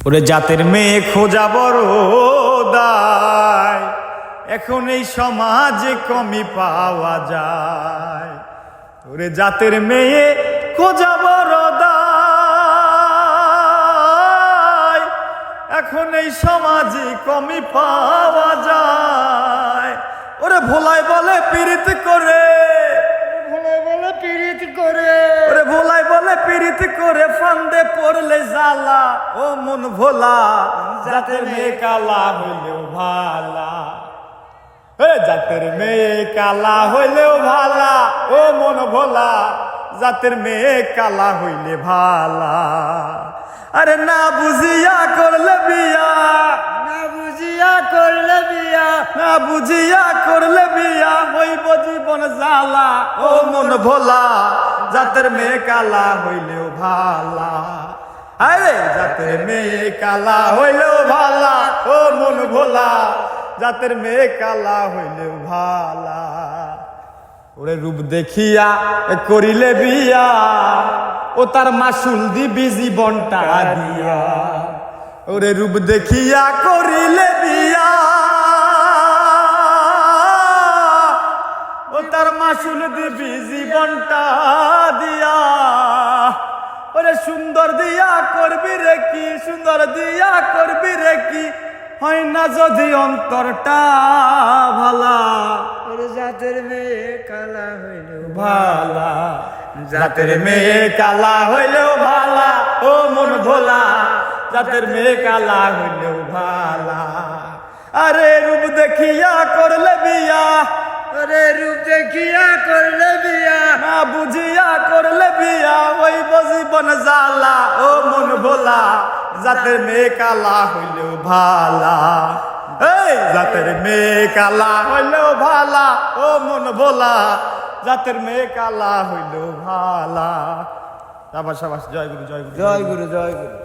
ওরে জাতের মেয়ে খোঁজা বড় দায়, এখন এই সমাজে কমই পাওয়া যায়। ওরে জাতের মেয়ে খোঁজা বড় দায়, এখন এই সমাজে কমই পাওয়া যায়। ওরে ভোলাই বলে পীড়িত করে, ওরে ভোলাই বলে পীড়িত করে, ফান্দে পড়লে জ্বালা। ও মন ভোলা, জাতের মেয়ে কালা হইলেও ভালা। জাতের মেয়ে কালা হইলেও ভালা। ও মন ভোলা, জাতের মেয়ে কালা হইলে ভালা। আরে না বুঝিয়া করলে বিয়া, না বুঝিয়া করলে বিয়া, না বুঝিয়া করলে বিয়া, হইব জীবন জ্বালা। ও মন ভোলা, জাতের মেয়ে কালা হইলেও ভালা। আরে জাতের মেয়ে কালা হইলেও ভালা। ও মন ভোলা, জাতের মেয়ে কালা হইলেও ভালা। ওরে রূপ দেখিয়া করিলে বিয়া, ও তার মাসুল দিবি জীবনটা দিয়া। ওরে রূপ দেখিয়া করিলে বিয়া, ও তার মাসুল দিবি জীবনটা দিয়া। ওরে সুন্দর দিয়া করবি রে কি, সুন্দর দিয়া করবি রে কি, হয় না যদি অন্তরটা ভালা। ওরে জাতের মেয়ে কালা হইলেও ভালা, জাতের মেয়ে কালা হইলেও ভালা। ও মন ভোলা, জাতের মেয়ে কালা হইলেও ভালা। আরে রূপ দেখিয়া করলে বিয়া, ওরে রূপ দেখিয়া করলে বিয়া, না বুঝিয়া করলে বিয়া, ওই জীবন জ্বালা। ও মন ভোলা, জাতের মেয়ে কালা হইলেও ভালা। এই জাতের মেয়ে কালা হইলেও ভালা। ও মন ভোলা, জাতের মেয়ে কালা হইলেও ভালা। সাবাস সাবাস, জয় গুরু জয় গুরু জয় গুরু জয় গুরু।